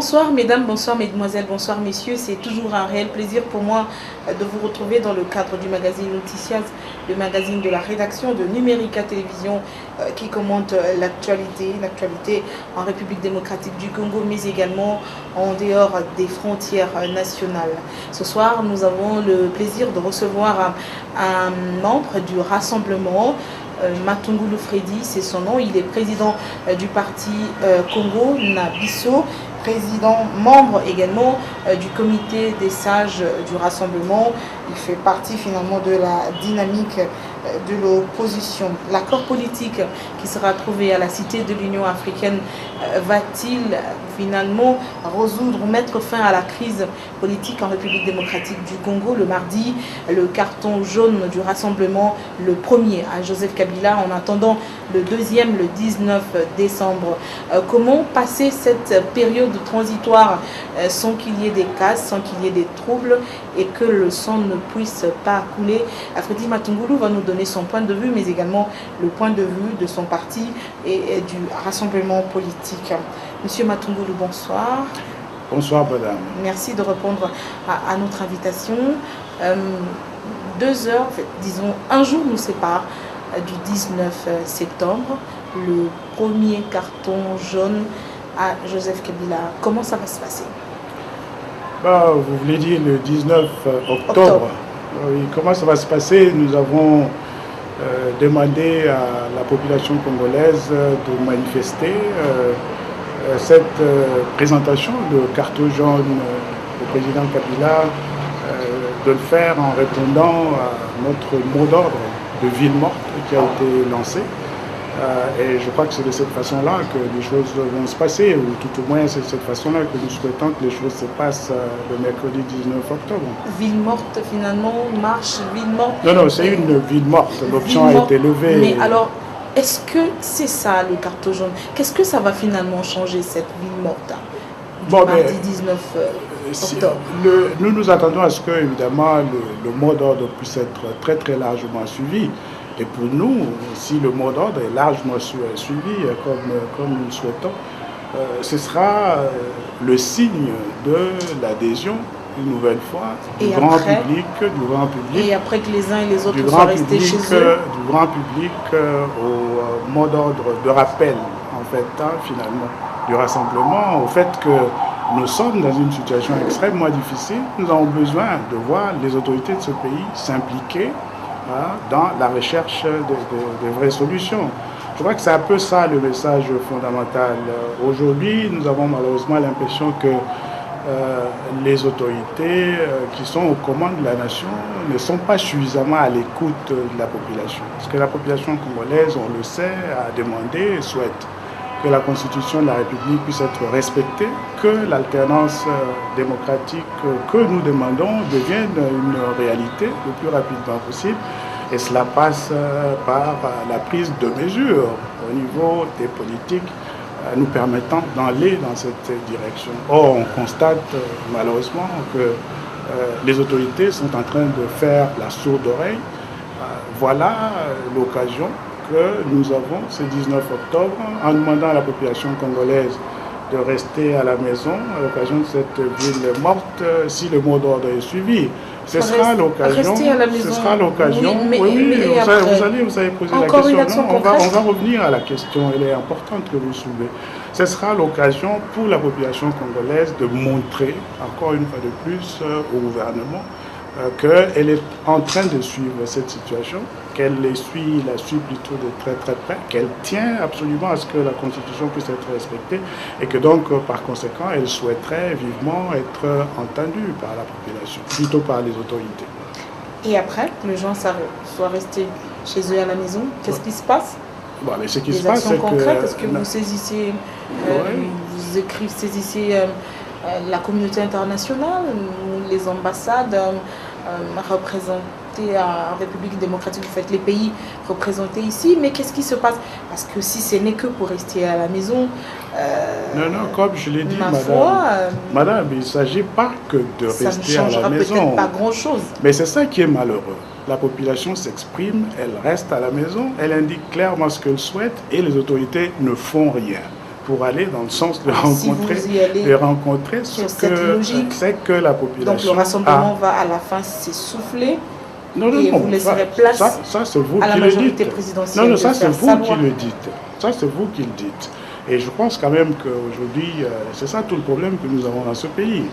Bonsoir mesdames, bonsoir mesdemoiselles, bonsoir messieurs. C'est toujours un réel plaisir pour moi de vous retrouver dans le cadre du magazine Noticias, le magazine de la rédaction de Numérica Télévision qui commente l'actualité en République démocratique du Congo, mais également en dehors des frontières nationales. Ce soir, nous avons le plaisir de recevoir un membre du Rassemblement, Matungulu Freddy, c'est son nom. Il est président du parti Congo Nabiso, président, membre également du comité des sages du Rassemblement. Il fait partie finalement de la dynamique de l'opposition. L'accord politique qui sera trouvé à la Cité de l'Union africaine va-t-il finalement résoudre ou mettre fin à la crise politique en République démocratique du Congo? Le mardi, le carton jaune du Rassemblement, le premier à Joseph Kabila, en attendant le deuxième le 19 décembre. Comment passer cette période transitoire sans qu'il y ait des casses, sans qu'il y ait des troubles et que le sang ne puisse pas couler? Freddy Matungulu va nous donner son point de vue, mais également le point de vue de son parti et du Rassemblement politique. Monsieur Matungulu, bonsoir. Bonsoir, madame. Merci de répondre à notre invitation. 2 heures, disons un jour nous sépare du 19 septembre, le premier carton jaune à Joseph Kabila. Comment ça va se passer? Vous voulez dire le 19 octobre. Oui, comment ça va se passer? Nous avons demandé à la population congolaise de manifester cette présentation de carton jaune au président Kabila, de le faire en répondant à notre mot d'ordre de ville morte qui a été lancé. Et je crois que c'est de cette façon-là que les choses vont se passer, ou tout au moins c'est de cette façon-là que nous souhaitons que les choses se passent le mercredi 19 octobre. Ville morte finalement, marche, ville morte. Non, c'est une ville morte, l'option a été levée. Mais alors, est-ce que c'est ça le carton jaune? Qu'est-ce que ça va finalement changer cette ville morte mardi 19 octobre? Nous attendons à ce que évidemment le mot d'ordre puisse être très très largement suivi. Et pour nous, si le mot d'ordre est largement suivi, comme nous le souhaitons, ce sera le signe de l'adhésion, une nouvelle fois, du grand public. Et après que les uns et les autres soient restés chez eux. Du grand public au mot d'ordre de rappel, en fait, finalement, du rassemblement, au fait que nous sommes dans une situation extrêmement difficile. Nous avons besoin de voir les autorités de ce pays s'impliquer dans la recherche de vraies solutions. Je crois que c'est un peu ça le message fondamental. Aujourd'hui, nous avons malheureusement l'impression que les autorités qui sont aux commandes de la nation ne sont pas suffisamment à l'écoute de la population. Parce que la population congolaise, on le sait, a demandé et souhaite que la Constitution de la République puisse être respectée, que l'alternance démocratique que nous demandons devienne une réalité le plus rapidement possible. Et cela passe par la prise de mesures au niveau des politiques nous permettant d'aller dans cette direction. Or, on constate malheureusement que les autorités sont en train de faire la sourde oreille. Voilà l'occasion que nous avons ce 19 octobre en demandant à la population congolaise de rester à la maison à l'occasion de cette ville morte si le mot d'ordre est suivi. Ce sera l'occasion. Oui, vous allez poser la question. Non, on va revenir à la question, elle est importante que vous soulevez. Ce sera l'occasion pour la population congolaise de montrer, encore une fois de plus, au gouvernement qu'elle est en train de suivre cette situation, qu'elle la suit plutôt de très très près, qu'elle tient absolument à ce que la Constitution puisse être respectée et que donc par conséquent elle souhaiterait vivement être entendue par la population, plutôt par les autorités. Et après, que les gens soient restés chez eux à la maison, qu'est-ce qui se passe? Mais ce qui des se passe, actions concrètes, est-ce que vous saisissez la communauté internationale, les ambassades représentées en République démocratique, vous faites les pays représentés ici, mais qu'est-ce qui se passe? Parce que si ce n'est que pour rester à la maison... non, comme je l'ai dit, madame, il ne s'agit pas que de rester à la maison. Ça ne changera peut-être pas grand-chose. Mais c'est ça qui est malheureux. La population s'exprime, elle reste à la maison, elle indique clairement ce qu'elle souhaite et les autorités ne font rien. pour aller dans le sens de rencontrer sur cette logique, c'est que la population... Donc le rassemblement va à la fin s'essouffler non, et vous laisserez place ça, c'est vous à la qui majorité le dites. présidentielle. Non, ça c'est vous qui le dites. Ça c'est vous qui le dites. Et je pense quand même qu'aujourd'hui, c'est ça tout le problème que nous avons dans ce pays.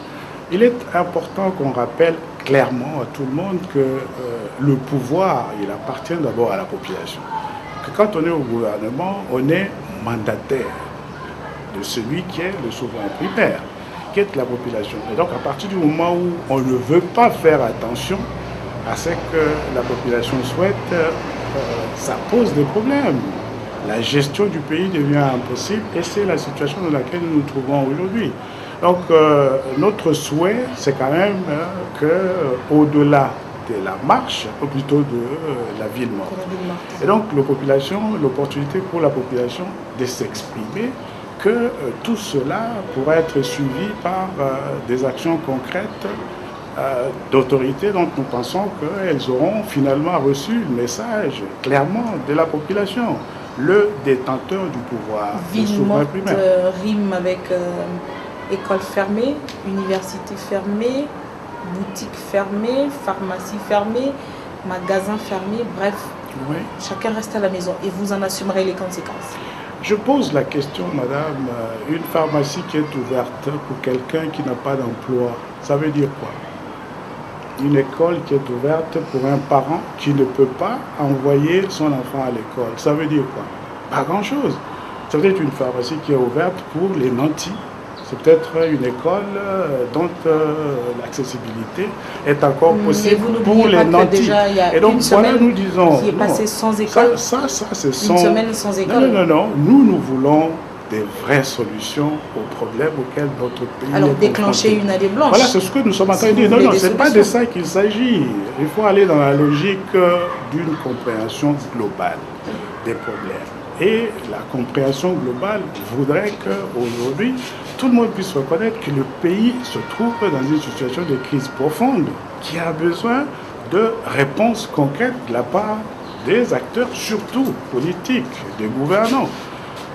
Il est important qu'on rappelle clairement à tout le monde que le pouvoir, il appartient d'abord à la population. Que quand on est au gouvernement, on est mandataire de celui qui est le souverain primaire, qui est la population. Et donc à partir du moment où on ne veut pas faire attention à ce que la population souhaite, ça pose des problèmes. La gestion du pays devient impossible et c'est la situation dans laquelle nous nous trouvons aujourd'hui. Donc notre souhait, c'est quand même qu'au-delà de la marche, ou plutôt de la ville morte. Et donc l'opportunité pour la population de s'exprimer, que tout cela pourra être suivi par des actions concrètes d'autorités dont nous pensons qu'elles auront finalement reçu le message clairement de la population, le détenteur du pouvoir. Ville morte rime avec école fermée, université fermée, boutique fermée, pharmacie fermée, magasin fermé, bref, oui. Chacun reste à la maison et vous en assumerez les conséquences. Je pose la question, madame, une pharmacie qui est ouverte pour quelqu'un qui n'a pas d'emploi, ça veut dire quoi? Une école qui est ouverte pour un parent qui ne peut pas envoyer son enfant à l'école, ça veut dire quoi? Pas grand-chose. Ça veut dire une pharmacie qui est ouverte pour les nantis. C'est peut-être une école dont l'accessibilité est encore possible pour les nantis. Et donc voilà, nous disons... Qui est passé sans école. Ça c'est une semaine sans école. Non. Nous voulons des vraies solutions aux problèmes auxquels notre pays Alors, est déclencher confronté. une année blanche. Voilà, c'est ce que nous sommes en train de dire. Non, ce n'est pas de ça qu'il s'agit. Il faut aller dans la logique d'une compréhension globale des problèmes. Et la compréhension globale voudrait qu'aujourd'hui, tout le monde puisse reconnaître que le pays se trouve dans une situation de crise profonde qui a besoin de réponses concrètes de la part des acteurs, surtout politiques, des gouvernants.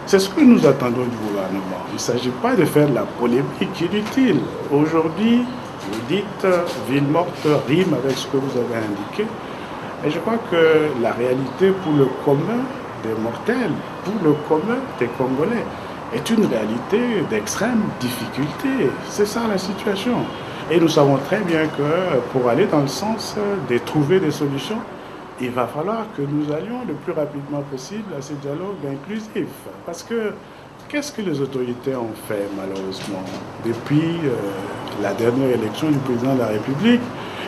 C'est ce que nous attendons du gouvernement. Il ne s'agit pas de faire de la polémique inutile. Aujourd'hui, vous dites ville morte rime avec ce que vous avez indiqué. Et je crois que la réalité pour le commun des mortels, pour le commun des Congolais, est une réalité d'extrême difficulté. C'est ça la situation. Et nous savons très bien que pour aller dans le sens de trouver des solutions, il va falloir que nous allions le plus rapidement possible à ce dialogue inclusif. Parce que qu'est-ce que les autorités ont fait malheureusement depuis la dernière élection du président de la République?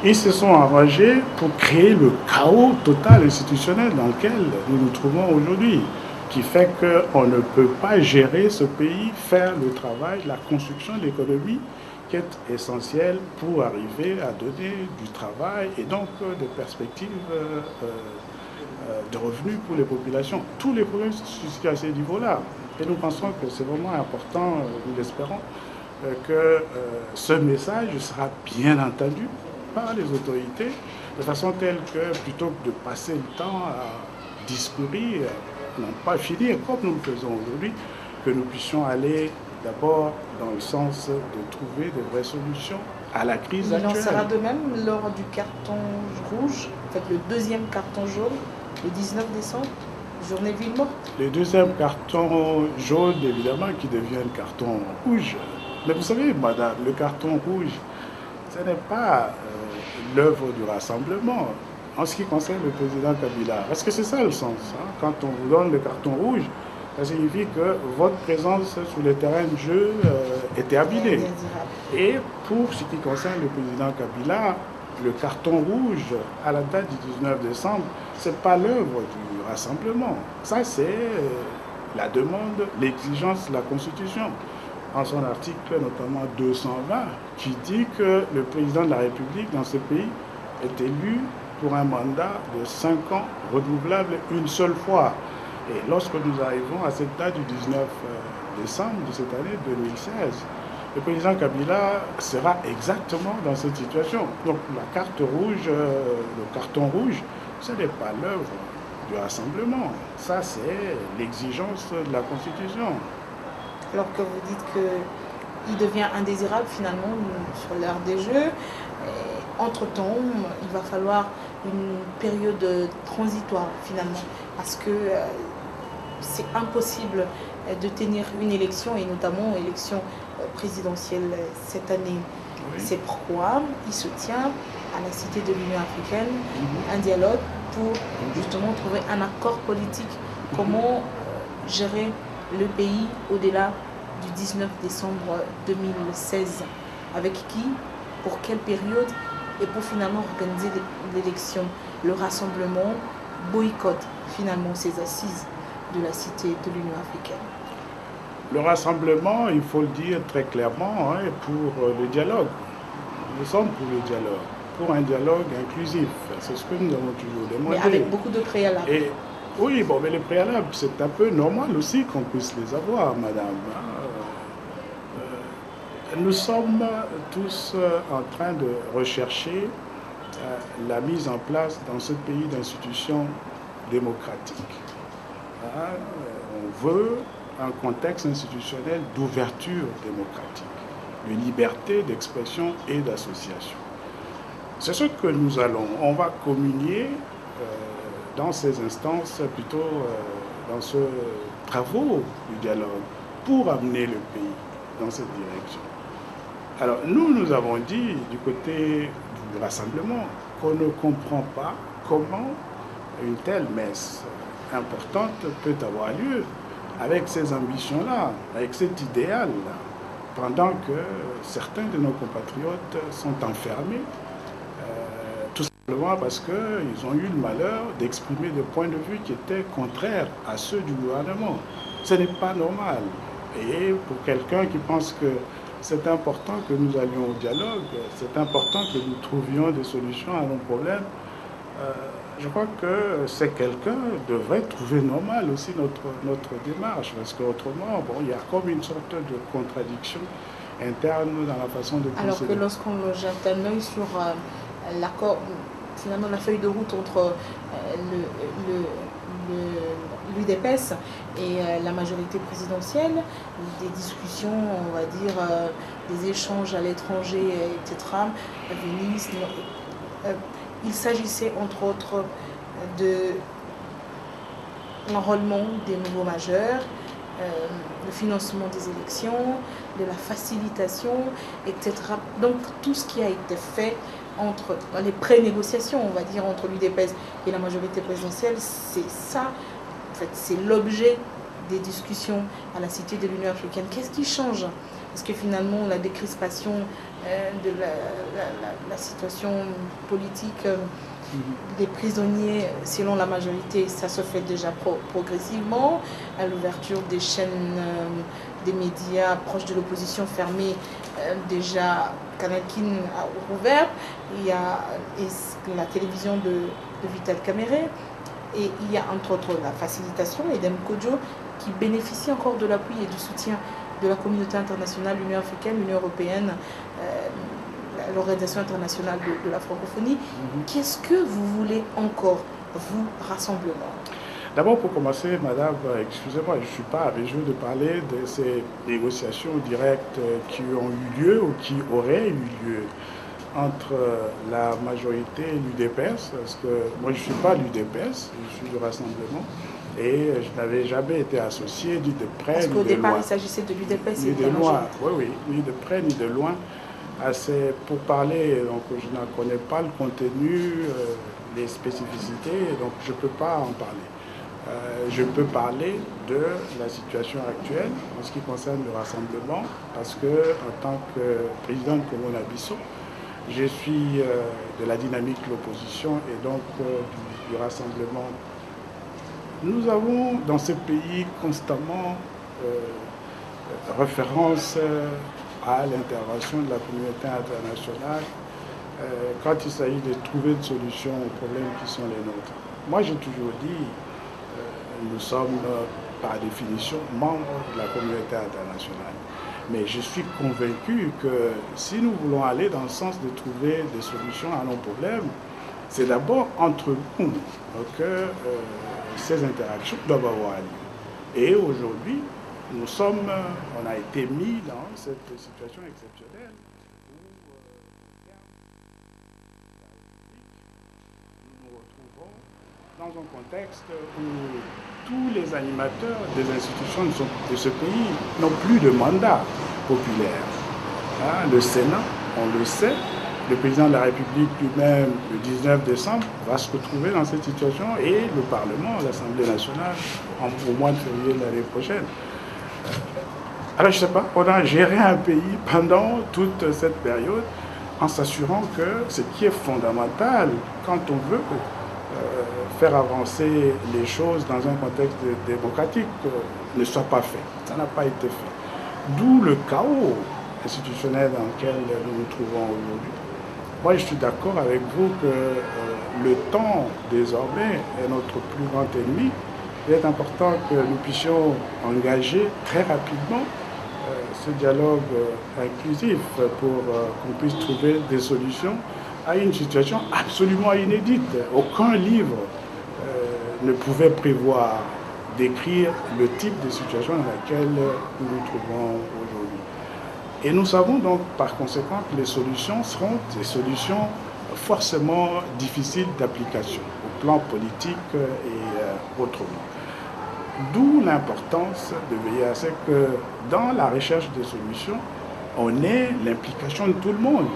Ils se sont arrangés pour créer le chaos total institutionnel dans lequel nous nous trouvons aujourd'hui, qui fait qu'on ne peut pas gérer ce pays, faire le travail, la construction de l'économie qui est essentielle pour arriver à donner du travail et donc des perspectives de revenus pour les populations. Tous les problèmes se situent à ce niveau-là. Et nous pensons que c'est vraiment important, nous l'espérons, que ce message sera bien entendu par les autorités, de façon telle que plutôt que de passer le temps à discourir, non pas finir comme nous le faisons aujourd'hui, que nous puissions aller d'abord dans le sens de trouver de vraies solutions à la crise actuelle. Il en sera de même lors du carton rouge, en fait le deuxième carton jaune, le 19 décembre, journée ville morte. Le deuxième carton jaune, évidemment, qui devient le carton rouge. Mais vous savez, madame, le carton rouge, ce n'est pas l'œuvre du rassemblement en ce qui concerne le président Kabila. Parce que c'est ça le sens. Hein. Quand on vous donne le carton rouge, ça signifie que votre présence sur le terrain de jeu est terminée. Et pour ce qui concerne le président Kabila, le carton rouge à la date du 19 décembre, ce n'est pas l'œuvre du rassemblement. Ça, c'est la demande, l'exigence de la Constitution. En son article, notamment 220, qui dit que le président de la République dans ce pays est élu pour un mandat de 5 ans renouvelable une seule fois. Et lorsque nous arrivons à cette date du 19 décembre de cette année 2016, le président Kabila sera exactement dans cette situation. Donc la carte rouge, le carton rouge, ce n'est pas l'œuvre du rassemblement. Ça, c'est l'exigence de la Constitution. alors que vous dites qu'il devient indésirable finalement sur l'ère des Jeux. Entre-temps, il va falloir une période transitoire finalement, parce que c'est impossible de tenir une élection, et notamment élection présidentielle cette année. Oui. C'est pourquoi il se tient à la Cité de l'Union africaine un dialogue pour justement trouver un accord politique. Comment gérer le pays au-delà du 19 décembre 2016, avec qui, pour quelle période, et pour finalement organiser l'élection. Le rassemblement boycotte finalement ces assises de la Cité de l'Union africaine. Le rassemblement, il faut le dire très clairement, hein, pour le dialogue. Nous sommes pour le dialogue, pour un dialogue inclusif. C'est ce que nous avons toujours demandé. Mais avec beaucoup de préalables. Et, oui, bon, mais les préalables, c'est un peu normal aussi qu'on puisse les avoir, madame. Nous sommes tous en train de rechercher la mise en place dans ce pays d'institutions démocratiques. On veut un contexte institutionnel d'ouverture démocratique, de liberté d'expression et d'association. C'est ce que nous allons. On va communier dans ces instances, plutôt dans ce travaux du dialogue, pour amener le pays dans cette direction. Alors nous avons dit du côté du rassemblement qu'on ne comprend pas comment une telle messe importante peut avoir lieu avec ces ambitions-là, avec cet idéal-là, pendant que certains de nos compatriotes sont enfermés, tout simplement parce qu'ils ont eu le malheur d'exprimer des points de vue qui étaient contraires à ceux du gouvernement. Ce n'est pas normal. Et pour quelqu'un qui pense que c'est important que nous allions au dialogue, c'est important que nous trouvions des solutions à nos problèmes, je crois que c'est quelqu'un devrait trouver normal aussi notre démarche, parce qu'autrement, bon, il y a comme une sorte de contradiction interne dans la façon de procéder. Alors que lorsqu'on jette un œil sur l'accord, finalement la feuille de route entre l'UDPS et la majorité présidentielle, des discussions, on va dire, des échanges à l'étranger, etc., à Venise, il s'agissait entre autres de l'enrôlement des nouveaux majeurs, le financement des élections, de la facilitation, etc. Donc tout ce qui a été fait dans les pré-négociations, on va dire, entre l'UDPS et la majorité présidentielle, c'est ça, en fait, c'est l'objet des discussions à la Cité de l'Union africaine. Qu'est-ce qui change? Parce que finalement, la décrispation de la situation politique des prisonniers, selon la majorité, ça se fait déjà progressivement. À l'ouverture des chaînes des médias proches de l'opposition fermées, déjà Canal Kin a ouvert. Il y a la télévision de Vital Caméré. Et il y a entre autres la facilitation, Edem Kodjo, qui bénéficie encore de l'appui et du soutien de la communauté internationale, l'Union africaine, l'Union européenne, l'Organisation internationale de la francophonie. Qu'est-ce que vous voulez encore, vous, rassemblement? D'abord, pour commencer, madame, excusez-moi, je ne suis pas à mesure de parler de ces négociations directes qui ont eu lieu ou qui auraient eu lieu entre la majorité et l'UDPS, parce que moi je ne suis pas l'UDPS, je suis du Rassemblement, et je n'avais jamais été associé ni de près parce ni de loin. Parce qu'au départ, il s'agissait de l'UDPS ni de loin, oui, ni de près ni de loin. Pour parler, donc je n'en connais pas le contenu, les spécificités, donc je ne peux pas en parler. Je peux parler de la situation actuelle en ce qui concerne le Rassemblement, parce que en tant que président de Komona Bissau, je suis de la dynamique de l'opposition et donc du Rassemblement. Nous avons dans ce pays constamment référence à l'intervention de la communauté internationale quand il s'agit de trouver une solution aux problèmes qui sont les nôtres. Moi, j'ai toujours dit, nous sommes par définition membres de la communauté internationale. Mais je suis convaincu que si nous voulons aller dans le sens de trouver des solutions à nos problèmes, c'est d'abord entre nous que ces interactions doivent avoir lieu. Et aujourd'hui, on a été mis dans cette situation exceptionnelle où, au terme de la République, nous nous retrouvons dans un contexte où tous les animateurs des institutions de ce pays n'ont plus de mandat populaire. Le Sénat, on le sait, le président de la République lui-même, le 19 décembre, va se retrouver dans cette situation et le Parlement, l'Assemblée nationale, au mois de février de l'année prochaine. Alors, je ne sais pas, on a géré un pays pendant toute cette période en s'assurant que ce qui est fondamental quand on veut faire avancer les choses dans un contexte démocratique ne soit pas fait. Ça n'a pas été fait. D'où le chaos institutionnel dans lequel nous nous trouvons aujourd'hui. Moi, je suis d'accord avec vous que le temps, désormais, est notre plus grand ennemi. Il est important que nous puissions engager très rapidement ce dialogue inclusif pour qu'on puisse trouver des solutions à une situation absolument inédite. Aucun livre ne pouvait prévoir, décrire le type de situation dans laquelle nous nous trouvons aujourd'hui. Et nous savons donc par conséquent que les solutions seront des solutions forcément difficiles d'application au plan politique et autrement. D'où l'importance de veiller à ce que dans la recherche des solutions, on ait l'implication de tout le monde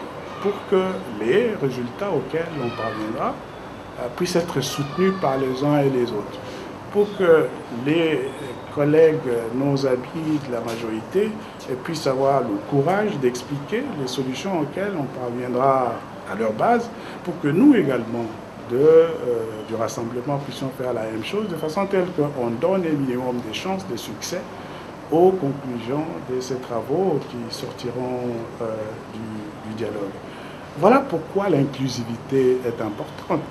pour que les résultats auxquels on parviendra puissent être soutenus par les uns et les autres. Pour que les collègues, nos amis de la majorité, puissent avoir le courage d'expliquer les solutions auxquelles on parviendra à leur base, pour que nous également, du rassemblement, puissions faire la même chose, de façon telle qu'on donne un minimum de chances de succès aux conclusions de ces travaux qui sortiront du dialogue. Voilà pourquoi l'inclusivité est importante.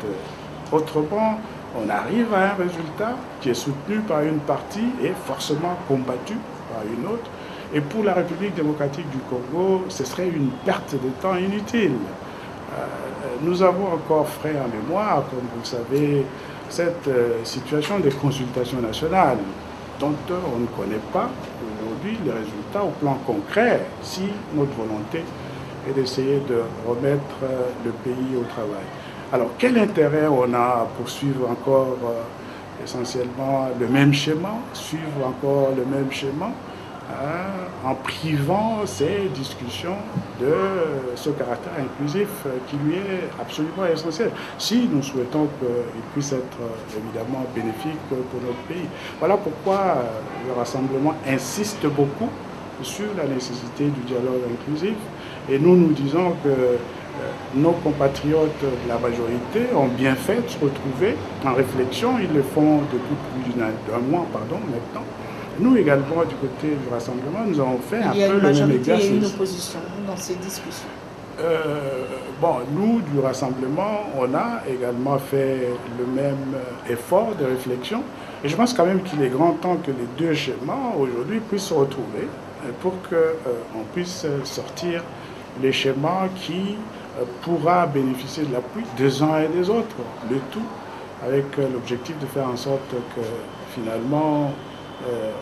Autrement, on arrive à un résultat qui est soutenu par une partie et forcément combattu par une autre. Et pour la République démocratique du Congo, ce serait une perte de temps inutile. Nous avons encore frais en mémoire, comme vous le savez, cette situation des consultations nationales dont on ne connaît pas aujourd'hui les résultats au plan concret si notre volonté est d'essayer de remettre le pays au travail. Alors, quel intérêt on a à poursuivre encore essentiellement le même schéma, suivre encore le même schéma, en privant ces discussions de ce caractère inclusif qui lui est absolument essentiel, si nous souhaitons qu'il puisse être évidemment bénéfique pour notre pays. Voilà pourquoi le rassemblement insiste beaucoup sur la nécessité du dialogue inclusif, et nous disons que nos compatriotes de la majorité ont bien fait de se retrouver en réflexion. Ils le font depuis plus d'un mois maintenant. Nous également, du côté du rassemblement, nous avons fait un peu le même exercice. Il y a une majorité et une opposition dans ces discussions. Nous, du rassemblement, on a également fait le même effort de réflexion. Et je pense quand même qu'il est grand temps que les deux schémas, aujourd'hui, puissent se retrouver pour qu'on puisse sortir les schémas qui pourra bénéficier de l'appui des uns et des autres, le tout avec l'objectif de faire en sorte que finalement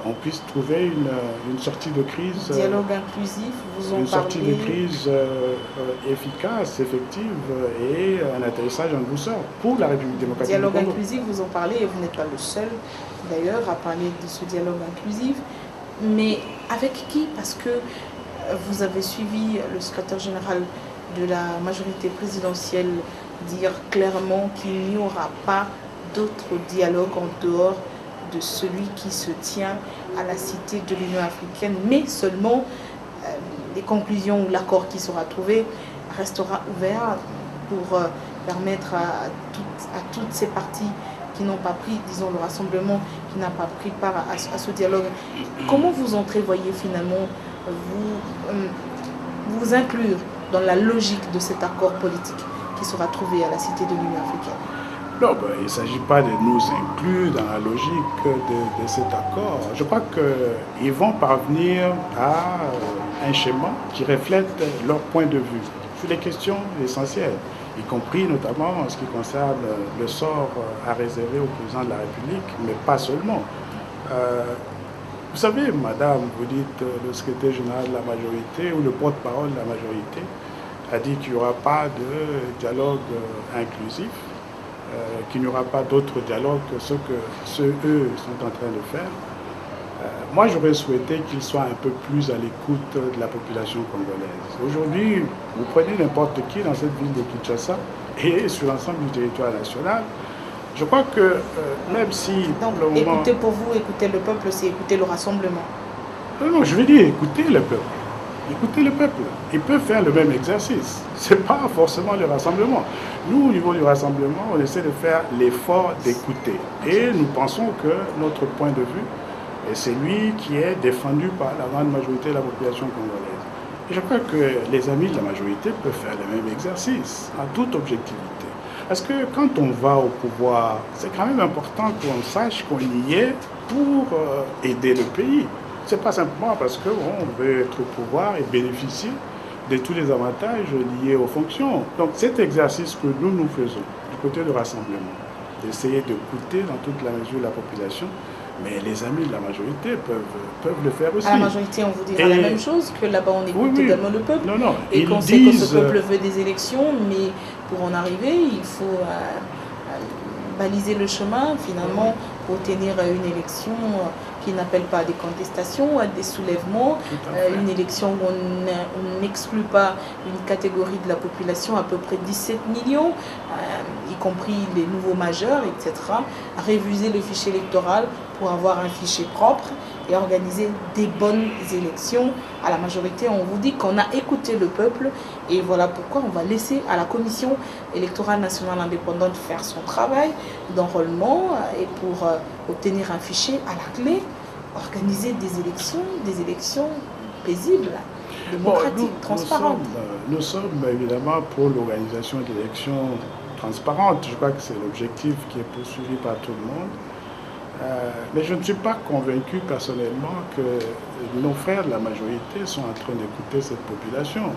on puisse trouver une sortie de crise. Dialogue inclusif, vous en parlez. Une sortie de crise efficace, effective et un atterrissage en douceur pour la République démocratique du Congo. Dialogue inclusif, vous en parlez et vous n'êtes pas le seul d'ailleurs à parler de ce dialogue inclusif. Mais avec qui? Parce que vous avez suivi le secrétaire général de la majorité présidentielle dire clairement qu'il n'y aura pas d'autre dialogue en dehors de celui qui se tient à la cité de l'Union africaine, mais seulement les conclusions ou l'accord qui sera trouvé restera ouvert pour permettre à toutes ces parties qui n'ont pas pris, disons le rassemblement, qui n'a pas pris part à ce dialogue. Comment vous entrevoyez finalement vous inclure dans la logique de cet accord politique qui sera trouvé à la cité de l'Union africaine? Non, il ne s'agit pas de nous inclure dans la logique de cet accord. Je crois qu'ils vont parvenir à un schéma qui reflète leur point de vue sur les questions essentielles, y compris notamment en ce qui concerne le sort à réserver au président de la République, mais pas seulement. Vous savez, madame, vous dites le secrétaire général de la majorité ou le porte-parole de la majorité a dit qu'il n'y aura pas de dialogue inclusif, qu'il n'y aura pas d'autre dialogue que ceux eux sont en train de faire. Moi, j'aurais souhaité qu'ils soient un peu plus à l'écoute de la population congolaise. Aujourd'hui, vous prenez n'importe qui dans cette ville de Kinshasa et sur l'ensemble du territoire national. Je crois que même si Donc, pour le moment... écouter pour vous, écouter le peuple, c'est écouter le rassemblement. Non, je veux dire, écoutez le peuple. Écoutez le peuple. Ils peuvent faire le même exercice. Ce n'est pas forcément le rassemblement. Nous, au niveau du rassemblement, on essaie de faire l'effort d'écouter. Et nous pensons que notre point de vue est celui qui est défendu par la grande majorité de la population congolaise. Et je crois que les amis de la majorité peuvent faire le même exercice, en toute objectivité. Parce que quand on va au pouvoir, c'est quand même important qu'on sache qu'on y est pour aider le pays. Ce n'est pas simplement parce qu'on veut être au pouvoir et bénéficier de tous les avantages liés aux fonctions. Donc cet exercice que nous faisons du côté du rassemblement, d'essayer d'écouter dans toute la mesure de la population, mais les amis de la majorité peuvent le faire aussi. À la majorité, on vous dira la même chose, que là-bas on écoute également le peuple. Non, et qu'on sait que ce peuple veut des élections, mais pour en arriver, il faut baliser le chemin finalement pour tenir une élection qui n'appelle pas à des contestations, à des soulèvements, une élection où on n'exclut pas une catégorie de la population, à peu près 17 millions, y compris les nouveaux majeurs, etc. Réviser le fichier électoral pour avoir un fichier propre et organiser des bonnes élections. À la majorité, on vous dit qu'on a écouté le peuple et voilà pourquoi on va laisser à la Commission électorale nationale indépendante faire son travail d'enrôlement et pour obtenir un fichier à la clé, organiser des élections paisibles, démocratiques, transparentes. Nous sommes évidemment pour l'organisation d'élections transparentes. Je crois que c'est l'objectif qui est poursuivi par tout le monde. Mais je ne suis pas convaincu personnellement que nos frères de la majorité sont en train d'écouter cette population.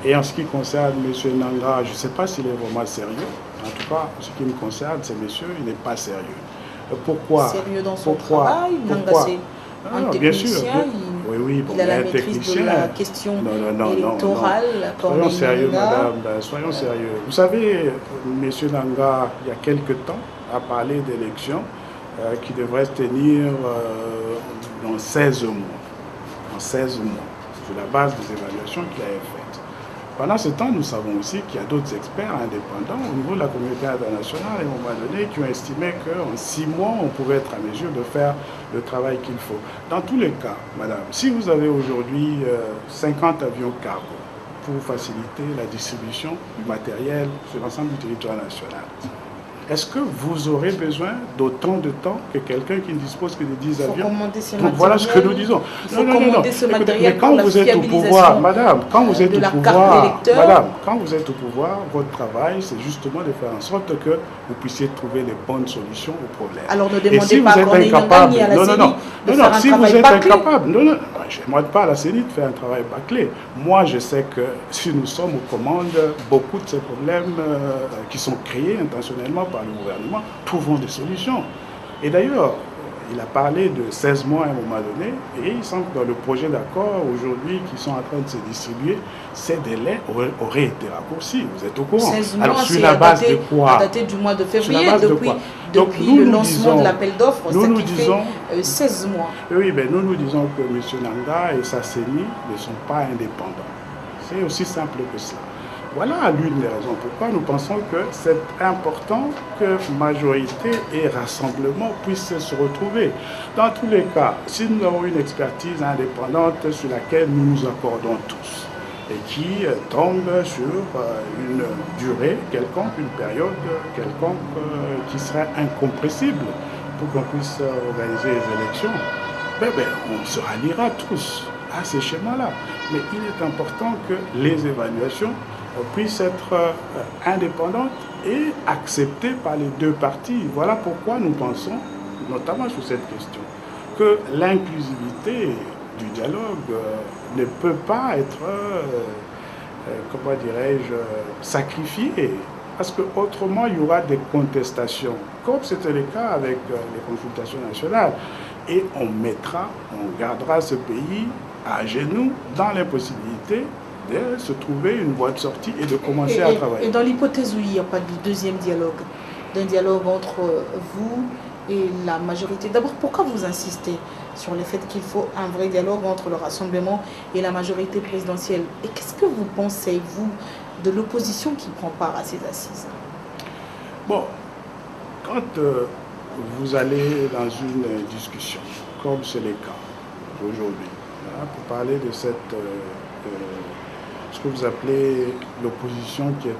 Et en ce qui concerne M. Nanga, je ne sais pas s'il est vraiment sérieux. En tout cas, en ce qui me concerne, c'est monsieur, il n'est pas sérieux. Pourquoi? Sérieux dans son travail, Nanga c'est un technicien, il a la maîtrise de la question électorale. Soyons sérieux, madame, soyons sérieux. Vous savez, M. Nanga, il y a quelque temps, a parlé d'élections qui devraient se tenir dans 16 mois. En 16 mois, sur la base des évaluations qu'il avait faites. Pendant ce temps, nous savons aussi qu'il y a d'autres experts indépendants au niveau de la communauté internationale, à un moment donné, qui ont estimé qu'en 6 mois, on pourrait être à mesure de faire le travail qu'il faut. Dans tous les cas, madame, si vous avez aujourd'hui 50 avions cargo pour faciliter la distribution du matériel sur l'ensemble du territoire national, est-ce que vous aurez besoin d'autant de temps que quelqu'un qui ne dispose que de 10 avions? Donc voilà ce que nous disons. Non. Écoutez, mais quand vous êtes au pouvoir, madame, quand vous êtes au pouvoir, quand vous êtes au pouvoir, votre travail, c'est justement de faire en sorte que vous puissiez trouver les bonnes solutions aux problèmes. Alors ne demandez pas qu'on ait incapable, si vous êtes incapable, je ne demande pas à la CENI de faire un travail bâclé. Moi, je sais que si nous sommes aux commandes, beaucoup de ces problèmes qui sont créés intentionnellement par le gouvernement, trouvons des solutions. Et d'ailleurs, il a parlé de 16 mois à un moment donné, et il semble que dans le projet d'accord aujourd'hui qui sont en train de se distribuer, ces délais auraient été raccourcis. Vous êtes au courant. 16 mois, alors sur la base de quoi? Daté du mois de février, depuis le lancement de l'appel d'offres, ça fait 16 mois. Oui, mais nous disons que M. Nanga et sa CENI ne sont pas indépendants. C'est aussi simple que cela. Voilà l'une des raisons pourquoi nous pensons que c'est important que majorité et rassemblement puissent se retrouver. Dans tous les cas, si nous avons une expertise indépendante sur laquelle nous nous accordons tous et qui tombe sur une durée quelconque, une période quelconque qui serait incompressible pour qu'on puisse organiser les élections, on se ralliera tous à ces schémas-là. Mais il est important que les évaluations puissent être indépendantes et acceptées par les deux parties. Voilà pourquoi nous pensons, notamment sur cette question, que l'inclusivité du dialogue ne peut pas être, comment dirais-je, sacrifiée. Parce qu'autrement, il y aura des contestations. comme c'était le cas avec les consultations nationales. Et on gardera ce pays à genoux dans l'impossibilité de se trouver une voie de sortie et de commencer à travailler. Et dans l'hypothèse où il n'y a pas de deuxième dialogue, d'un dialogue entre vous et la majorité, d'abord, pourquoi vous insistez sur le fait qu'il faut un vrai dialogue entre le Rassemblement et la majorité présidentielle? Et qu'est-ce que vous pensez, vous, de l'opposition qui prend part à ces assises? Bon, quand vous allez dans une discussion, comme c'est le cas aujourd'hui, pour parler de ce que vous appelez l'opposition qui est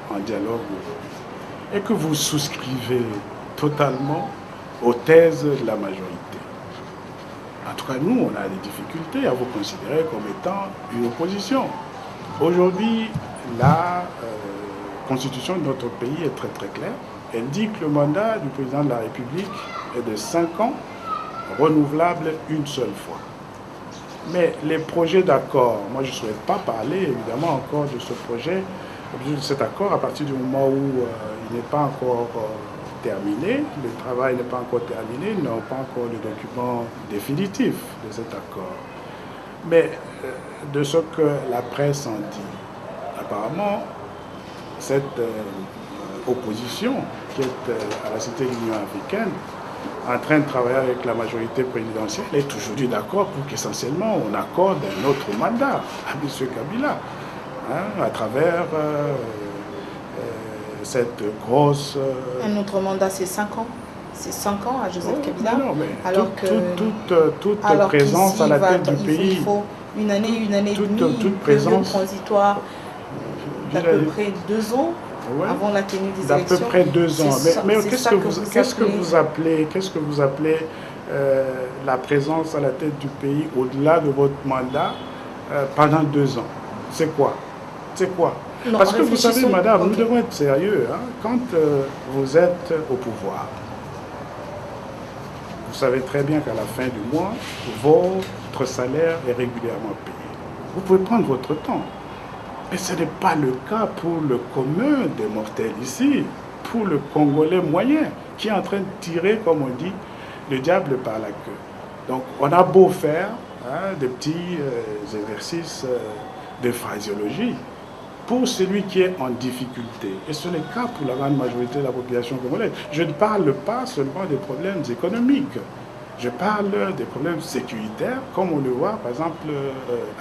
en dialogue aujourd'hui, et que vous souscrivez totalement aux thèses de la majorité. En tout cas, nous, on a des difficultés à vous considérer comme étant une opposition. Aujourd'hui, la constitution de notre pays est très très claire. Elle dit que le mandat du président de la République est de 5 ans, renouvelable une seule fois. Mais les projets d'accord, moi je ne souhaite pas parler évidemment encore de ce projet, de cet accord à partir du moment où il n'est pas encore terminé, le travail n'est pas encore terminé, nous n'avons pas encore le document définitif de cet accord. Mais de ce que la presse en dit, apparemment, cette opposition qui est à la Cité de l'Union africaine, en train de travailler avec la majorité présidentielle, est aujourd'hui d'accord pour qu'essentiellement on accorde un autre mandat à M. Kabila, à travers cette grosse... Un autre mandat, c'est 5 ans. C'est 5 ans à Joseph Kabila. Non, mais alors toute présence à la tête du pays... Il faut une année et demie, toute présence transitoire d'à peu près 2 ans. Ouais, avant la tenue des élections. D'à peu près 2 ans. Mais qu'est-ce que vous appelez la présence à la tête du pays au-delà de votre mandat pendant 2 ans? C'est quoi? Non, parce que vous savez, madame, nous devons être sérieux. Quand vous êtes au pouvoir, vous savez très bien qu'à la fin du mois, votre salaire est régulièrement payé. Vous pouvez prendre votre temps. Mais ce n'est pas le cas pour le commun des mortels ici, pour le Congolais moyen, qui est en train de tirer, comme on dit, le diable par la queue. Donc on a beau faire des petits exercices de phraséologie, pour celui qui est en difficulté, et ce n'est le cas pour la grande majorité de la population congolaise, je ne parle pas seulement des problèmes économiques. Je parle des problèmes sécuritaires, comme on le voit par exemple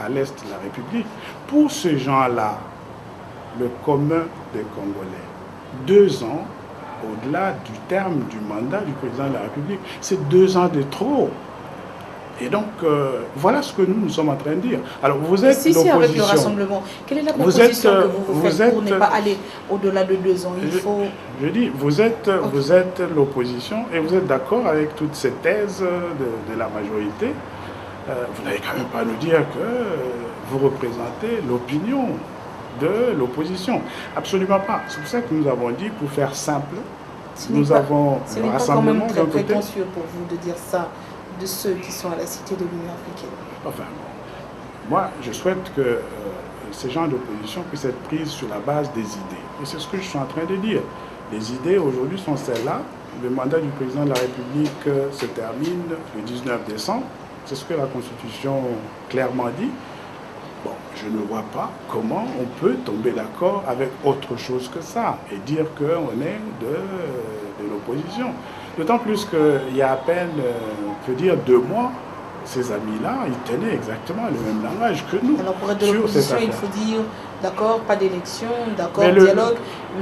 à l'est de la République. Pour ces gens-là, le commun des Congolais, 2 ans, au-delà du terme du mandat du président de la République, c'est 2 ans de trop. Et donc, voilà ce que nous sommes en train de dire. Alors, vous êtes l'opposition. Si, avec le Rassemblement, quelle est la proposition que vous faites pour ne pas aller au-delà de 2 ans? Je dis, vous êtes l'opposition et vous êtes d'accord avec toutes ces thèses de la majorité. Vous n'allez quand même pas nous dire que vous représentez l'opinion de l'opposition. Absolument pas. C'est pour ça que nous avons dit, pour faire simple, nous avons le Rassemblement d'un côté. Ce n'est pas quand même très prétentieux pour vous de dire ça de ceux qui sont à la Cité de l'Union africaine. Enfin, moi, je souhaite que ces gens d'opposition puissent être prises sur la base des idées. Et c'est ce que je suis en train de dire. Les idées aujourd'hui sont celles-là. Le mandat du président de la République se termine le 19 décembre. C'est ce que la Constitution clairement dit. Bon, je ne vois pas comment on peut tomber d'accord avec autre chose que ça et dire qu'on est de l'opposition. D'autant plus qu'il y a à peine, on peut dire 2 mois, ces amis-là, ils tenaient exactement le même langage que nous. Alors pour être de l'opposition, il faut dire, d'accord, pas d'élection, d'accord, dialogue,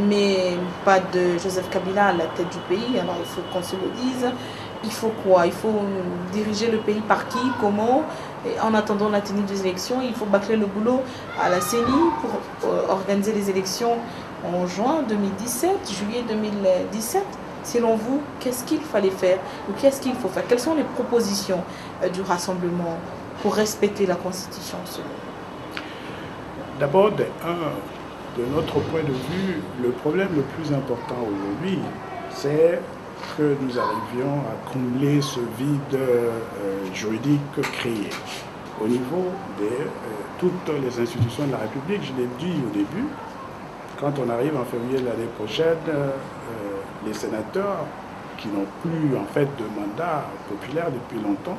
mais pas de Joseph Kabila à la tête du pays. Alors il faut qu'on se le dise. Il faut quoi? Il faut diriger le pays par qui? Comment? Et en attendant la tenue des élections, il faut bâcler le boulot à la CENI pour organiser les élections en juin 2017, juillet 2017. Selon vous, qu'est-ce qu'il fallait faire ou qu'est-ce qu'il faut faire? Quelles sont les propositions du Rassemblement pour respecter la Constitution selon vous? D'abord, de notre point de vue, le problème le plus important aujourd'hui, c'est que nous arrivions à combler ce vide juridique créé au niveau de toutes les institutions de la République. Je l'ai dit au début, quand on arrive en février de l'année prochaine, les sénateurs qui n'ont plus en fait de mandat populaire depuis longtemps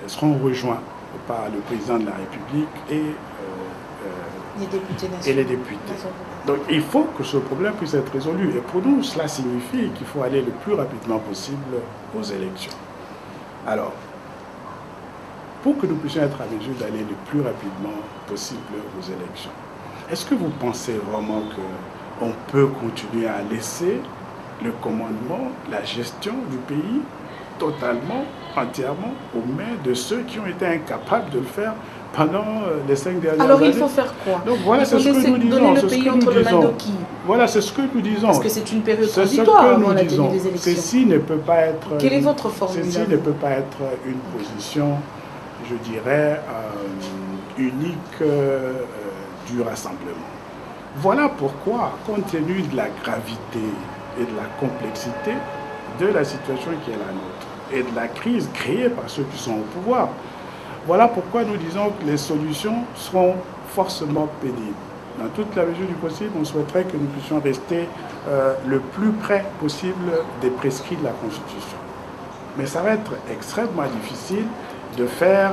seront rejoints par le président de la République et les députés. Donc il faut que ce problème puisse être résolu. Et pour nous, cela signifie qu'il faut aller le plus rapidement possible aux élections. Alors, pour que nous puissions être à mesure d'aller le plus rapidement possible aux élections, est-ce que vous pensez vraiment qu'on peut continuer à laisser le commandement, la gestion du pays totalement, entièrement aux mains de ceux qui ont été incapables de le faire pendant les 5 dernières années? Alors il faut faire quoi? Donc voilà, c'est ce que nous disons. Donner le pays entre les mains de qui? Voilà, c'est ce que nous disons. Parce que c'est une période transitoire avant la tenue des élections. Ceci ne peut pas être... Quelle est votre formule? Ceci ne peut pas être une position, je dirais, unique du rassemblement. Voilà pourquoi, compte tenu de la gravité et de la complexité de la situation qui est la nôtre et de la crise créée par ceux qui sont au pouvoir, voilà pourquoi nous disons que les solutions seront forcément pénibles. Dans toute la mesure du possible, on souhaiterait que nous puissions rester le plus près possible des prescrits de la Constitution. Mais ça va être extrêmement difficile de faire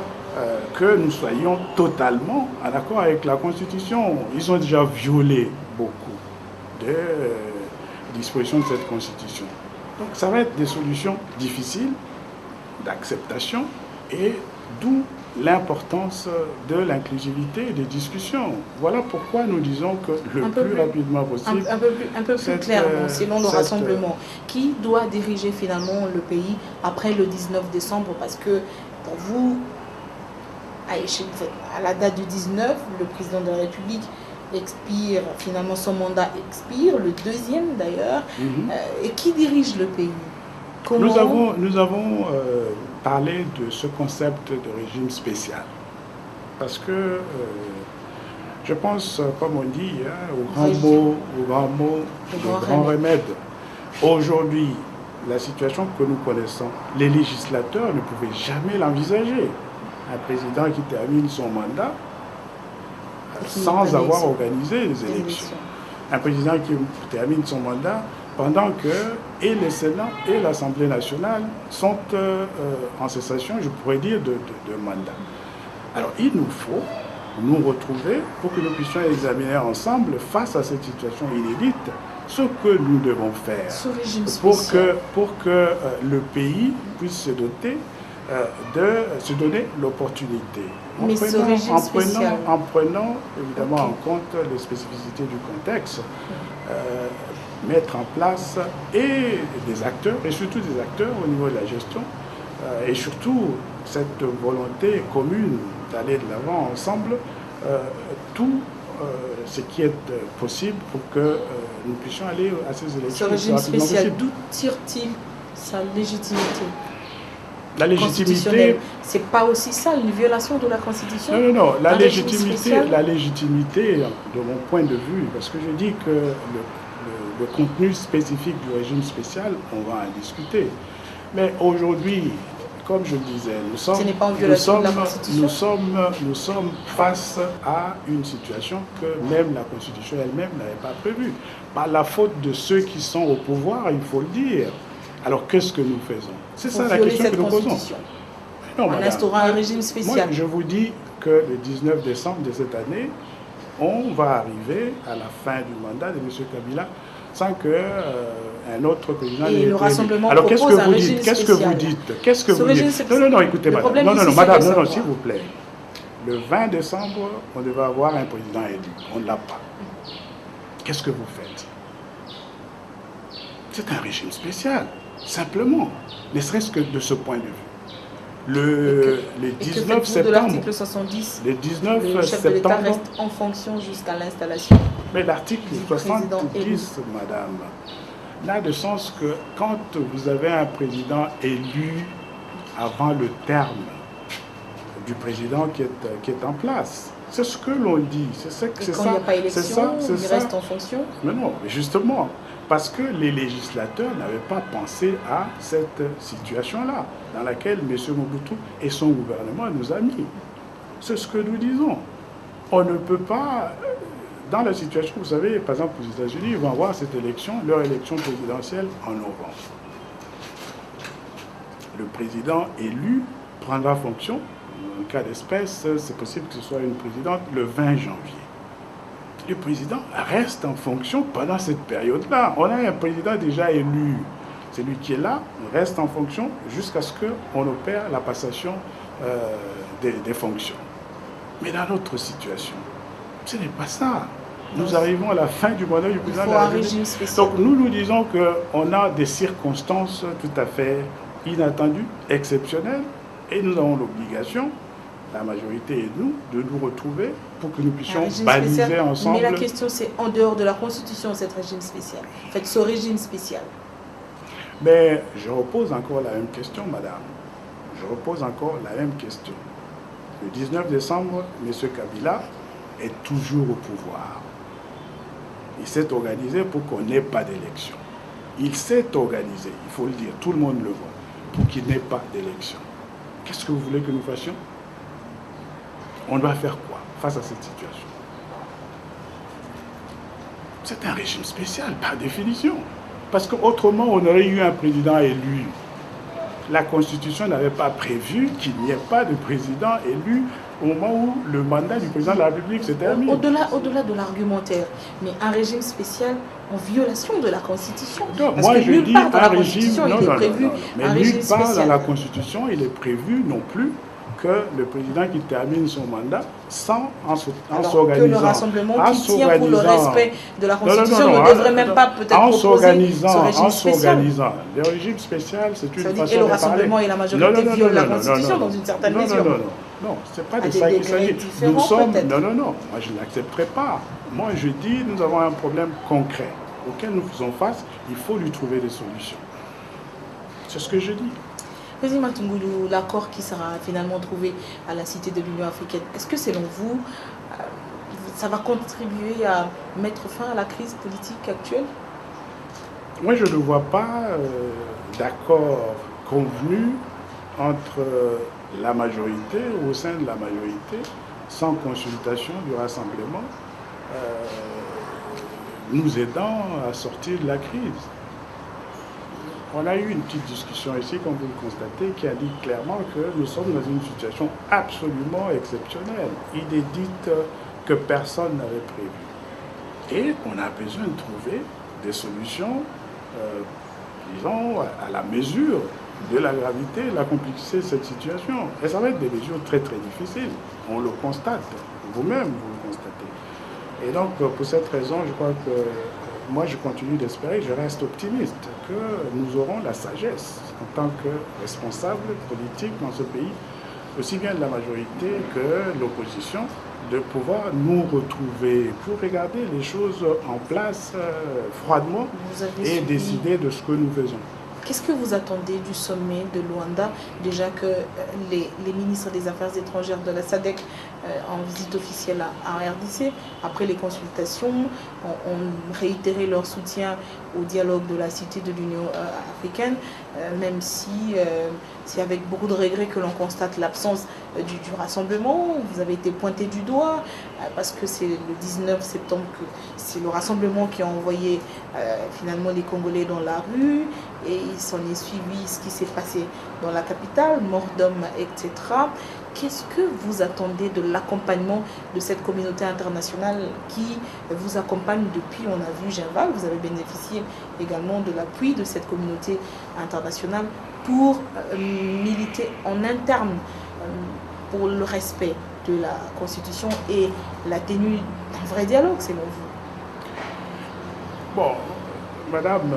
que nous soyons totalement en accord avec la Constitution. Ils ont déjà violé beaucoup de dispositions de cette Constitution. Donc ça va être des solutions difficiles d'acceptation et d'où l'importance de l'inclusivité et des discussions. Voilà pourquoi nous disons que le plus rapidement possible... Un peu plus clairement, selon le rassemblement. Qui doit diriger finalement le pays après le 19 décembre? Parce que pour vous, à la date du 19, le président de la République expire, finalement son mandat expire, le deuxième d'ailleurs. Et qui dirige le pays? Comment... Nous avons parlé de ce concept de régime spécial. Parce que je pense, comme on dit, au grand mot, au grand remède. Aujourd'hui, la situation que nous connaissons, les législateurs ne pouvaient jamais l'envisager. Un président qui termine son mandat sans avoir organisé les élections. Un président qui termine son mandat pendant que et le Sénat et l'Assemblée nationale sont en cessation, je pourrais dire, de mandat. Alors il nous faut nous retrouver pour que nous puissions examiner ensemble, face à cette situation inédite, ce que nous devons faire pour que le pays puisse se doter de se donner l'opportunité. En prenant évidemment en compte les spécificités du contexte, mettre en place et des acteurs, et surtout des acteurs au niveau de la gestion, et surtout cette volonté commune d'aller de l'avant ensemble, tout ce qui est possible pour que nous puissions aller à ces élections. Ce régime spécial, d'où tire-t-il sa légitimité? La légitimité, c'est pas aussi ça, une violation de la Constitution? Non. La légitimité, de mon point de vue, parce que je dis que le contenu spécifique du régime spécial, on va en discuter. Mais aujourd'hui, comme je le disais, nous sommes face à une situation que même la Constitution elle-même n'avait pas prévue. Par la faute de ceux qui sont au pouvoir, il faut le dire. Alors qu'est-ce que nous faisons? C'est ça la question que nous posons. Non, en instaurant un régime spécial. Moi, je vous dis que le 19 décembre de cette année, on va arriver à la fin du mandat de M. Kabila sans qu'un autre président n'ait été élu. Alors qu'est-ce que vous dites? Qu'est-ce que vous dites? Non, écoutez, madame. Non, s'il vous plaît. Le 20 décembre, on devait avoir un président élu. On ne l'a pas. Qu'est-ce que vous faites? C'est un régime spécial, simplement, ne serait-ce que de ce point de vue. Le 19 septembre, de l'article 70, le 19 le chef septembre, de l'État reste en fonction jusqu'à l'installation. Mais l'article 70, madame, n'a de sens que quand vous avez un président élu avant le terme du président qui est en place. C'est ce que l'on dit. Quand il n'y a pas élection, il reste en fonction? Non, mais justement, parce que les législateurs n'avaient pas pensé à cette situation-là, dans laquelle M. Mobutu et son gouvernement nous ont mis. C'est ce que nous disons. On ne peut pas dans la situation, vous savez, par exemple, aux États-Unis, ils vont avoir cette élection, leur élection présidentielle en novembre. Le président élu prendra fonction. En cas d'espèce, c'est possible que ce soit une présidente le 20 janvier. Le président reste en fonction pendant cette période-là. On a un président déjà élu. Celui qui est là reste en fonction jusqu'à ce qu'on opère la passation des fonctions. Mais dans notre situation, ce n'est pas ça. Nous arrivons à la fin du mandat du président de la République. Donc nous disons qu'on a des circonstances tout à fait inattendues, exceptionnelles, et nous avons l'obligation, la majorité et nous, de nous retrouver pour que nous puissions baliser ensemble. Mais la question, c'est en dehors de la Constitution, cet régime spécial. En fait, ce régime spécial. Mais je repose encore la même question, madame. Je repose encore la même question. Le 19 décembre, M. Kabila est toujours au pouvoir. Il s'est organisé pour qu'on n'ait pas d'élection. Il s'est organisé, il faut le dire, tout le monde le voit, pour qu'il n'ait pas d'élection. Qu'est-ce que vous voulez que nous fassions? On doit faire quoi face à cette situation? C'est un régime spécial, par définition. Parce qu'autrement, on aurait eu un président élu. La Constitution n'avait pas prévu qu'il n'y ait pas de président élu au moment où le mandat du président de la République se termine. Au-delà de l'argumentaire, mais un régime spécial en violation de la Constitution. Non, moi je dis un régime, mais nulle part dans la Constitution il est prévu non plus que le président qui termine son mandat en s'organisant. Que le rassemblement qui tient pour le respect de la Constitution ne devrait même pas peut-être proposer ce régime spécial. Le régime spécial, c'est une façon de parler. Et le rassemblement et la majorité violent la Constitution dans une certaine mesure. Non, c'est pas de ça qu'il s'agit. Nous sommes... Non, moi je n'accepterai pas. Moi je dis, nous avons un problème concret auquel nous faisons face, il faut lui trouver des solutions. C'est ce que je dis. Président Matungoulou, l'accord qui sera finalement trouvé à la Cité de l'Union africaine, est-ce que selon vous, ça va contribuer à mettre fin à la crise politique actuelle? Moi, je ne vois pas d'accord convenu entre la majorité, au sein de la majorité, sans consultation du rassemblement, nous aidant à sortir de la crise. On a eu une petite discussion ici, comme vous le constatez, qui indique clairement que nous sommes dans une situation absolument exceptionnelle, inédite, que personne n'avait prévue. Et on a besoin de trouver des solutions, disons, à la mesure de la gravité et de la complexité de cette situation. Et ça va être des mesures très très difficiles. On le constate. Vous-même, vous le constatez. Et donc, pour cette raison, je crois que moi, je continue d'espérer, je reste optimiste, que nous aurons la sagesse en tant que responsables politiques dans ce pays, aussi bien de la majorité que l'opposition, de pouvoir nous retrouver pour regarder les choses en place froidement et décider de ce que nous faisons. Qu'est-ce que vous attendez du sommet de Luanda, déjà que les ministres des Affaires étrangères de la SADC en visite officielle à RDC, après les consultations, ont réitéré leur soutien au dialogue de la Cité de l'Union africaine, même si c'est avec beaucoup de regrets que l'on constate l'absence du rassemblement. Vous avez été pointé du doigt parce que c'est le 19 septembre que c'est le rassemblement qui a envoyé finalement les Congolais dans la rue, et il s'en est suivi ce qui s'est passé dans la capitale, mort d'hommes, etc. Qu'est-ce que vous attendez de l'accompagnement de cette communauté internationale qui vous accompagne depuis, on a vu Ginval, vous avez bénéficié également de l'appui de cette communauté internationale pour militer en interne pour le respect de la Constitution et la tenue d'un vrai dialogue, selon vous? Bon, madame,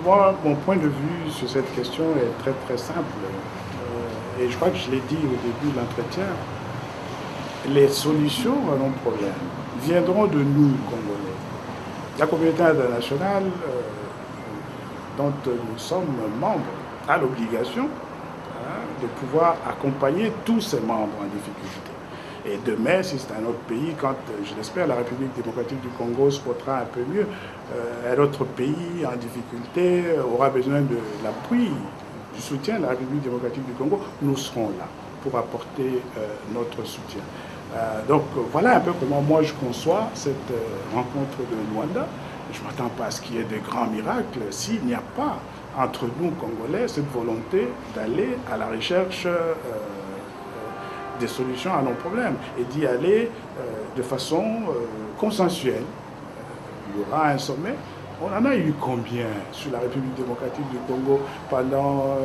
moi, mon point de vue sur cette question est très très simple. Et je crois que je l'ai dit au début de l'entretien. Les solutions à nos problèmes viendront de nous, Congolais. La communauté internationale dont nous sommes membres a l'obligation de pouvoir accompagner tous ses membres en difficulté. Et demain, si c'est un autre pays, quand, je l'espère, la République démocratique du Congo se portera un peu mieux, un autre pays en difficulté aura besoin de l'appui, du soutien de la République démocratique du Congo, nous serons là pour apporter notre soutien. Donc voilà un peu comment moi je conçois cette rencontre de Luanda. Je ne m'attends pas à ce qu'il y ait des grands miracles s'il n'y a pas entre nous, Congolais, cette volonté d'aller à la recherche des solutions à nos problèmes et d'y aller de façon consensuelle. Il y aura un sommet. On en a eu combien sur la République démocratique du Congo pendant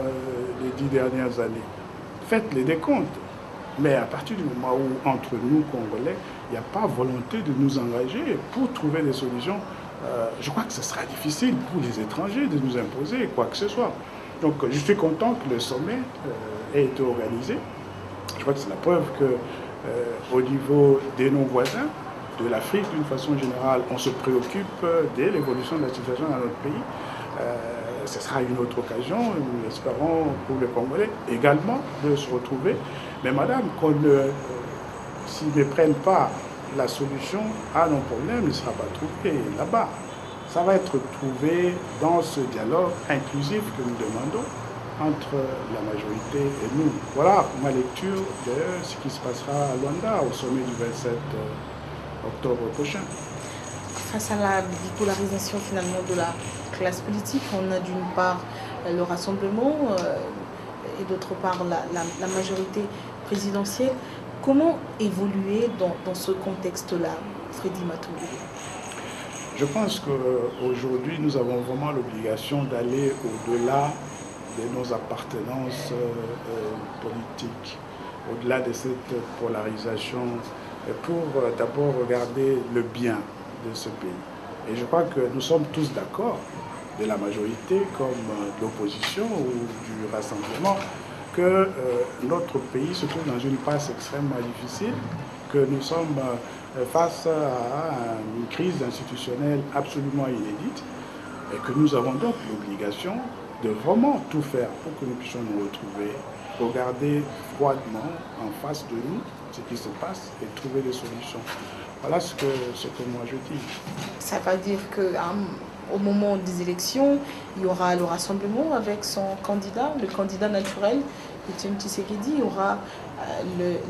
les 10 dernières années? Faites les décomptes. Mais à partir du moment où, entre nous, Congolais, il n'y a pas volonté de nous engager pour trouver des solutions, je crois que ce sera difficile pour les étrangers de nous imposer quoi que ce soit. Donc je suis content que le sommet ait été organisé. Je crois que c'est la preuve qu'au niveau de nos voisins, de l'Afrique d'une façon générale, on se préoccupe de l'évolution de la situation dans notre pays. Ce sera une autre occasion, nous espérons pour les Congolais également de se retrouver. Mais madame, s'ils ne prennent pas la solution à nos problèmes, il ne sera pas trouvé là-bas. Ça va être trouvé dans ce dialogue inclusif que nous demandons entre la majorité et nous. Voilà ma lecture de ce qui se passera à Luanda au sommet du 27 octobre prochain. Face à la bipolarisation finalement de la classe politique, on a d'une part le rassemblement et d'autre part la majorité présidentielle. Comment évoluer dans ce contexte-là, Freddy Matoulou? Je pense qu'aujourd'hui, nous avons vraiment l'obligation d'aller au-delà de nos appartenances politiques, au-delà de cette polarisation, pour d'abord regarder le bien de ce pays. Et je crois que nous sommes tous d'accord, de la majorité comme de l'opposition ou du rassemblement, que notre pays se trouve dans une passe extrêmement difficile, que nous sommes face à une crise institutionnelle absolument inédite et que nous avons donc l'obligation de vraiment tout faire pour que nous puissions nous retrouver, regarder froidement en face de nous ce qui se passe et trouver des solutions. Voilà ce que moi je dis. Ça veut dire qu'au moment des élections, il y aura le rassemblement avec son candidat, le candidat naturel, Etienne Tshisekedi. Il y aura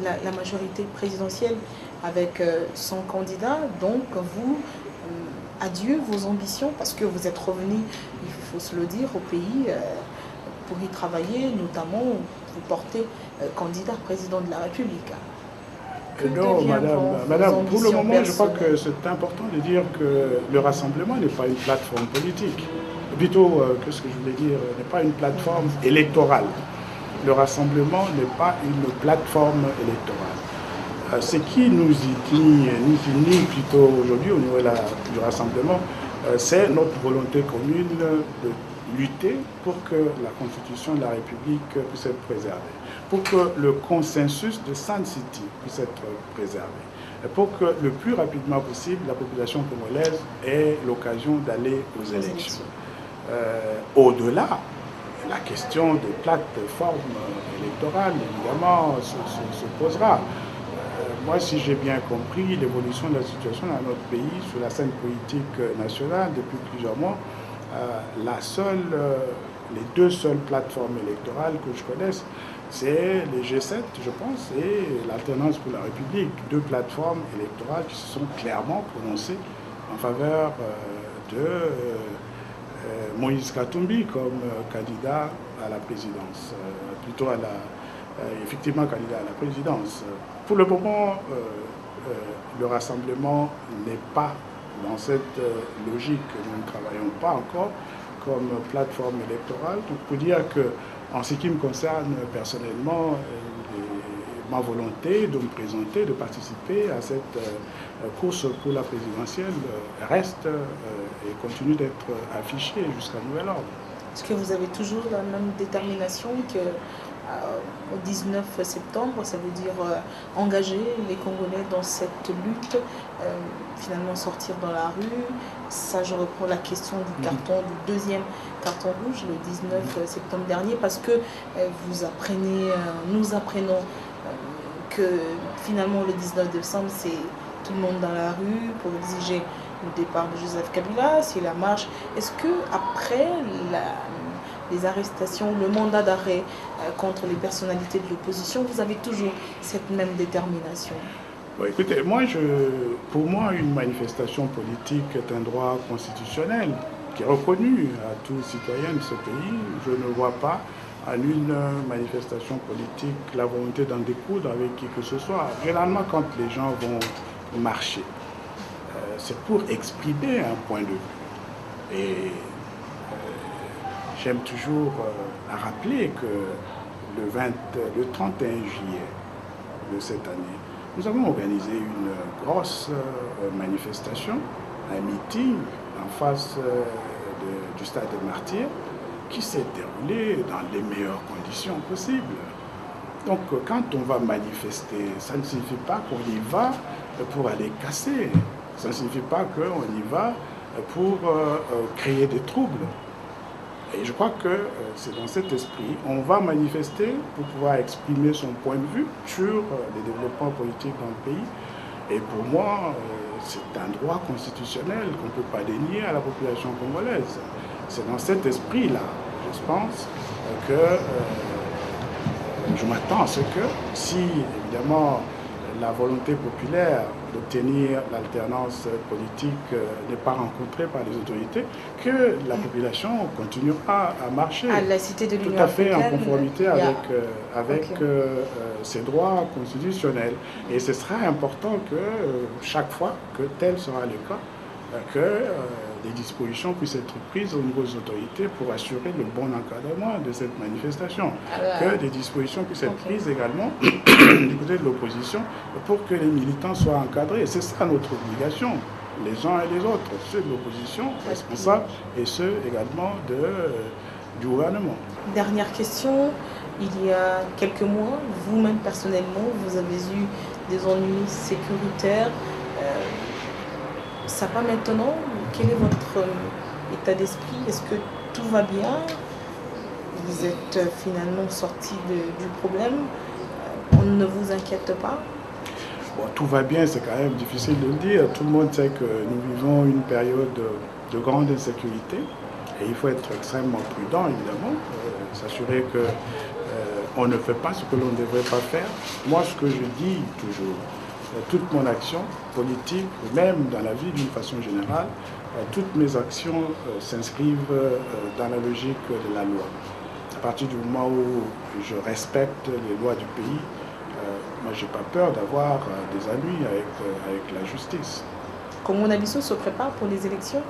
la majorité présidentielle avec son candidat. Donc vous, adieu vos ambitions, parce que vous êtes revenu, il faut se le dire, au pays pour y travailler, notamment vous portez candidat président de la République. Non, madame, pour le moment, je crois que c'est important de dire que le rassemblement n'est pas une plateforme politique. Plutôt que ce que je voulais dire, n'est pas une plateforme électorale. Le rassemblement n'est pas une plateforme électorale. Ce qui nous unit plutôt aujourd'hui au niveau du rassemblement, c'est notre volonté commune de lutter pour que la Constitution de la République puisse être préservée, pour que le consensus de Sun City puisse être préservé, et pour que le plus rapidement possible, la population congolaise ait l'occasion d'aller aux élections. Au-delà, la question des plateformes électorales, évidemment, se posera. Moi, si j'ai bien compris l'évolution de la situation dans notre pays sur la scène politique nationale depuis plusieurs mois, les deux seules plateformes électorales que je connaisse, c'est les G7, je pense, et l'Alternance pour la République, deux plateformes électorales qui se sont clairement prononcées en faveur de Moïse Katumbi comme candidat à la présidence, effectivement candidat à la présidence. Pour le moment, le rassemblement n'est pas dans cette logique. Nous ne travaillons pas encore comme plateforme électorale. Donc, pour dire que, en ce qui me concerne personnellement, ma volonté de me présenter, de participer à cette course pour la présidentielle reste et continue d'être affichée jusqu'à nouvel ordre. Est-ce que vous avez toujours la même détermination au 19 septembre, ça veut dire engager les Congolais dans cette lutte, finalement sortir dans la rue? Ça, je reprends la question du carton, du deuxième carton rouge, le 19 septembre dernier, parce que nous apprenons que finalement le 19 décembre, c'est tout le monde dans la rue pour exiger le départ de Joseph Kabila, c'est la marche. Est-ce que après les arrestations, le mandat d'arrêt contre les personnalités de l'opposition, vous avez toujours cette même détermination? Bon, écoutez, pour moi, une manifestation politique est un droit constitutionnel qui est reconnu à tout citoyen de ce pays. Je ne vois pas en une manifestation politique la volonté d'en découdre avec qui que ce soit. Généralement, quand les gens vont marcher, c'est pour exprimer un point de vue. Et j'aime toujours à rappeler que le 31 juillet de cette année, nous avons organisé une grosse manifestation, un meeting en face du stade des Martyrs qui s'est déroulé dans les meilleures conditions possibles. Donc quand on va manifester, ça ne signifie pas qu'on y va pour aller casser, ça ne signifie pas qu'on y va pour créer des troubles. Et je crois que c'est dans cet esprit, on va manifester pour pouvoir exprimer son point de vue sur les développements politiques dans le pays. Et pour moi, c'est un droit constitutionnel qu'on ne peut pas dénier à la population congolaise. C'est dans cet esprit-là, je pense, que je m'attends à ce que, si évidemment la volonté populaire d'obtenir l'alternance politique n'est pas rencontrée par les autorités, que la population continuera à marcher. À la cité de l'Union tout à fait africaine, en conformité avec ses droits constitutionnels. Et ce sera important que chaque fois que tel sera le cas, que des dispositions puissent être prises au niveau des autorités pour assurer le bon encadrement de cette manifestation. Que des dispositions puissent être prises également du côté de l'opposition pour que les militants soient encadrés. C'est ça notre obligation, les uns et les autres, ceux de l'opposition responsables et ceux également du gouvernement. Dernière question, il y a quelques mois, vous-même personnellement, vous avez eu des ennuis sécuritaires. Ça va maintenant? Quel est votre état d'esprit? Est-ce que tout va bien? Vous êtes finalement sorti du problème? On ne vous inquiète pas? Bon, tout va bien, c'est quand même difficile de le dire. Tout le monde sait que nous vivons une période de grande insécurité et il faut être extrêmement prudent, évidemment, s'assurer qu'on ne fait pas ce que l'on ne devrait pas faire. Moi, ce que je dis toujours, toute mon action politique, même dans la vie d'une façon générale, toutes mes actions s'inscrivent dans la logique de la loi. À partir du moment où je respecte les lois du pays, moi je n'ai pas peur d'avoir des ennuis avec la justice. Congo-Nabisso se prépare pour les élections?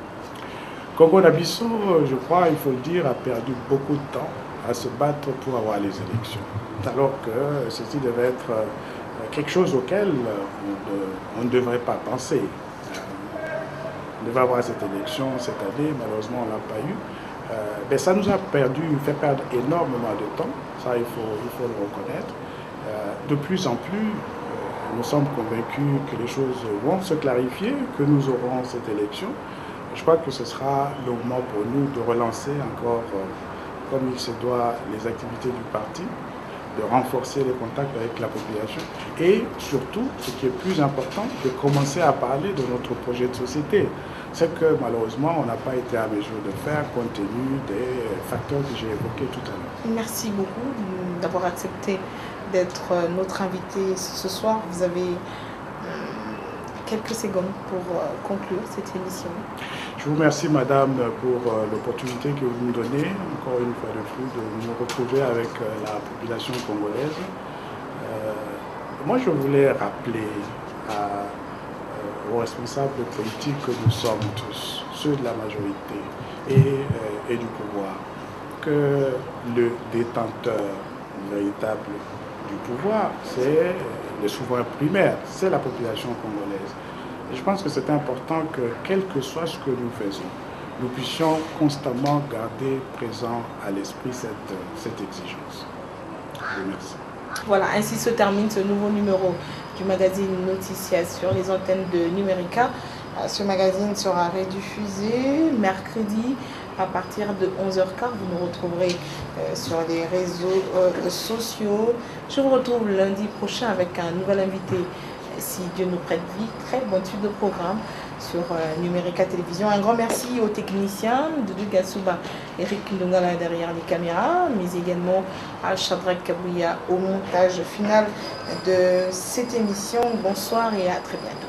Congo-Nabisso, je crois, il faut le dire, a perdu beaucoup de temps à se battre pour avoir les élections. Alors que ceci devait être quelque chose auquel on ne devrait pas penser. On devait avoir cette élection cette année, malheureusement on ne l'a pas eu. Mais ça nous a fait perdre énormément de temps, ça il faut le reconnaître. De plus en plus, nous sommes convaincus que les choses vont se clarifier, que nous aurons cette élection. Je crois que ce sera le moment pour nous de relancer encore, comme il se doit, les activités du parti, de renforcer les contacts avec la population et surtout, ce qui est plus important, de commencer à parler de notre projet de société. C'est que malheureusement, on n'a pas été à mesure de faire compte tenu des facteurs que j'ai évoqués tout à l'heure. Merci beaucoup d'avoir accepté d'être notre invité ce soir. Vous avez quelques secondes pour conclure cette émission. Je vous remercie, madame, pour l'opportunité que vous me donnez, encore une fois de plus, de nous retrouver avec la population congolaise. Moi, je voulais rappeler aux responsables politiques que nous sommes tous, ceux de la majorité et du pouvoir, que le détenteur véritable du pouvoir, c'est le souverain primaire, c'est la population congolaise. Et je pense que c'est important que, quel que soit ce que nous faisons, nous puissions constamment garder présent à l'esprit cette exigence. Je vous remercie. Voilà, ainsi se termine ce nouveau numéro du magazine Noticias sur les antennes de Numérica. Ce magazine sera rediffusé mercredi à partir de 11h15. Vous nous retrouverez sur les réseaux sociaux. Je vous retrouve lundi prochain avec un nouvel invité si Dieu nous prête vie, très bonne suite de programme sur Numérica Télévision. Un grand merci aux techniciens, Doudou Gassouba, Eric Ndongala derrière les caméras, mais également à Shadrach Kabouya au montage final de cette émission. Bonsoir et à très bientôt.